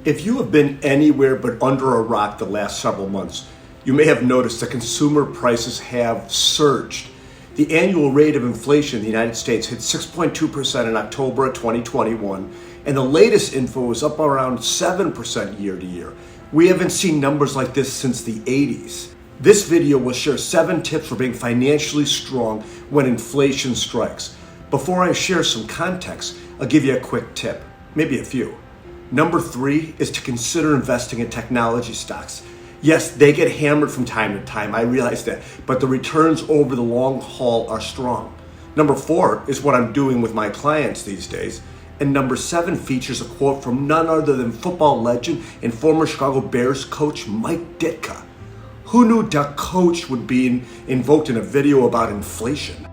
If you have been anywhere but under a rock the last several months, you may have noticed that consumer prices have surged. The annual rate of inflation in the United States hit 6.2% in October of 2021, and the latest info is up around 7% year to year. We haven't seen numbers like this since the 80s. This video will share 7 tips for being financially strong when inflation strikes. Before I share some context, I'll give you a quick tip, maybe a few. Number 3 is to consider investing in technology stocks. Yes, they get hammered from time to time, I realize that, but the returns over the long haul are strong. Number 4 is what I'm doing with my clients these days. And number 7 features a quote from none other than football legend and former Chicago Bears coach Mike Ditka. Who knew that coach would be invoked in a video about inflation?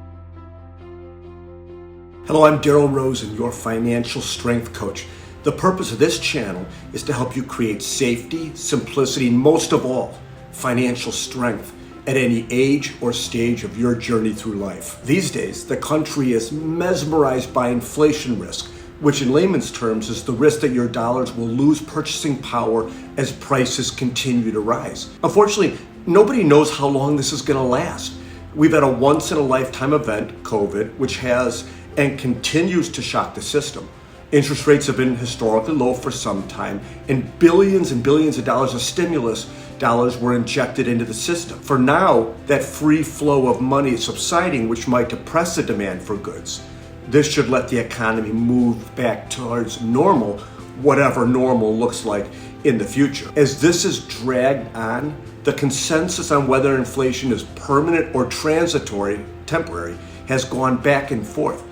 Hello, I'm Darryl Rosen, your financial strength coach. The purpose of this channel is to help you create safety, simplicity, and most of all, financial strength at any age or stage of your journey through life. These days, the country is mesmerized by inflation risk, which in layman's terms is the risk that your dollars will lose purchasing power as prices continue to rise. Unfortunately, nobody knows how long this is going to last. We've had a once-in-a-lifetime event, COVID, which has and continues to shock the system. Interest rates have been historically low for some time, and billions of dollars of stimulus dollars were injected into the system. For now, that free flow of money is subsiding, which might depress the demand for goods. This should let the economy move back towards normal, whatever normal looks like in the future. As this is dragged on, the consensus on whether inflation is permanent or transitory, temporary, has gone back and forth.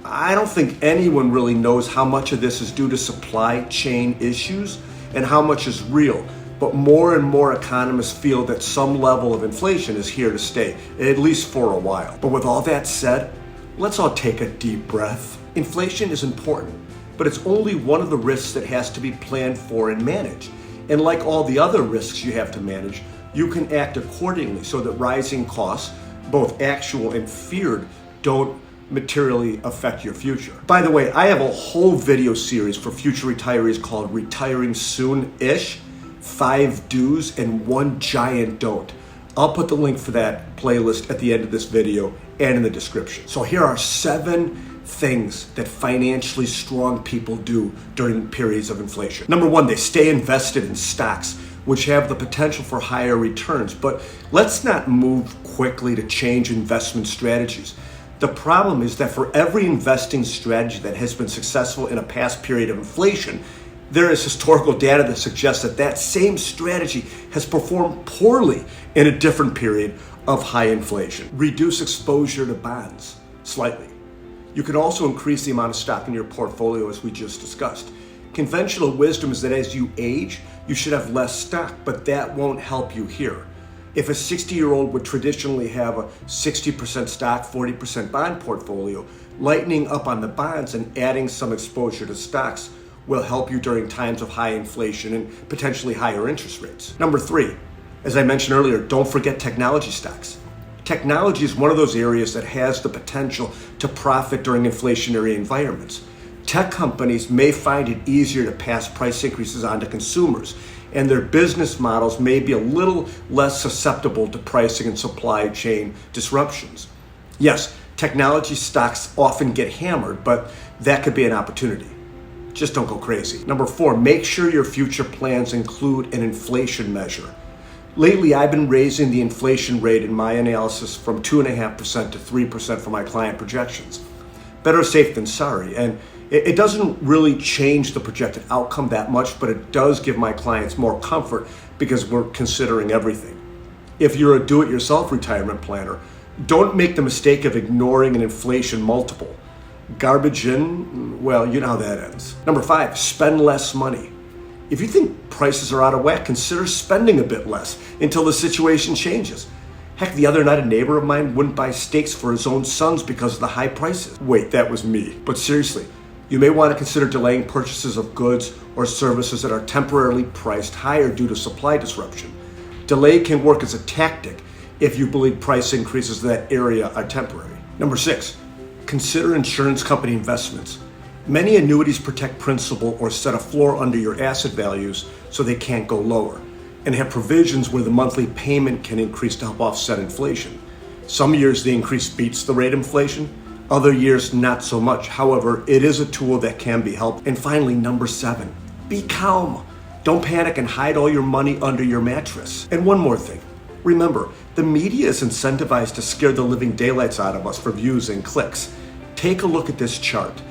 I don't think anyone really knows how much of this is due to supply chain issues and how much is real. But more and more economists feel that some level of inflation is here to stay, at least for a while. But with all that said, let's all take a deep breath. Inflation is important, but it's only one of the risks that has to be planned for and managed. And like all the other risks you have to manage, you can act accordingly so that rising costs, both actual and feared, don't materially affect your future. By the way, I have a whole video series for future retirees called Retiring Soon-ish, 5 Do's and 1 Giant Don't. I'll put the link for that playlist at the end of this video and in the description. So here are 7 things that financially strong people do during periods of inflation. Number 1, they stay invested in stocks, which have the potential for higher returns. But let's not move quickly to change investment strategies. The problem is that for every investing strategy that has been successful in a past period of inflation, there is historical data that suggests that that same strategy has performed poorly in a different period of high inflation. Reduce exposure to bonds slightly. You can also increase the amount of stock in your portfolio, as we just discussed. Conventional wisdom is that as you age, you should have less stock, but that won't help you here. If a 60-year-old would traditionally have a 60% stock, 40% bond portfolio, lightening up on the bonds and adding some exposure to stocks will help you during times of high inflation and potentially higher interest rates. Number 3, as I mentioned earlier, don't forget technology stocks. Technology is one of those areas that has the potential to profit during inflationary environments. Tech companies may find it easier to pass price increases on to consumers, and their business models may be a little less susceptible to pricing and supply chain disruptions. Yes, technology stocks often get hammered, but that could be an opportunity. Just don't go crazy. Number 4, make sure your future plans include an inflation measure. Lately, I've been raising the inflation rate in my analysis from 2.5% to 3% for my client projections. Better safe than sorry, and it doesn't really change the projected outcome that much, but it does give my clients more comfort because we're considering everything. If you're a do-it-yourself retirement planner, don't make the mistake of ignoring an inflation multiple. Garbage in, well, you know how that ends. Number 5, spend less money. If you think prices are out of whack, consider spending a bit less until the situation changes. Heck, the other night a neighbor of mine wouldn't buy steaks for his own sons because of the high prices. Wait, that was me. But seriously, you may want to consider delaying purchases of goods or services that are temporarily priced higher due to supply disruption. Delay can work as a tactic if you believe price increases in that area are temporary. Number 6, consider insurance company investments. Many annuities protect principal or set a floor under your asset values so they can't go lower, and have provisions where the monthly payment can increase to help offset inflation. Some years the increase beats the rate of inflation, other years not so much. However, it is a tool that can be helpful. And finally, number 7, be calm. Don't panic and hide all your money under your mattress. And one more thing. Remember, the media is incentivized to scare the living daylights out of us for views and clicks. Take a look at this chart.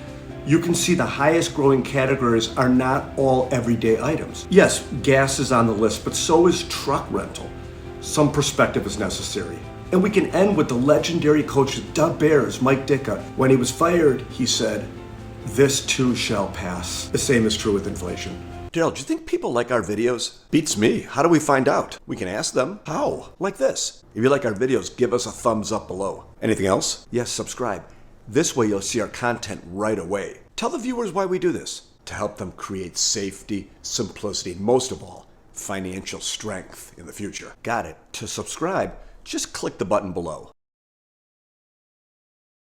You can see the highest growing categories are not all everyday items. Yes, gas is on the list, but so is truck rental. Some perspective is necessary. And we can end with the legendary coach of the Bears, Mike Ditka. When he was fired, he said, "This too shall pass." The same is true with inflation. Darryl, do you think people like our videos? Beats me. How do we find out? We can ask them. How? Like this. If you like our videos, give us a thumbs up below. Anything else? Yes, subscribe. This way you'll see our content right away. Tell the viewers why we do this. To help them create safety, simplicity, and most of all, financial strength in the future. Got it. To subscribe, just click the button below.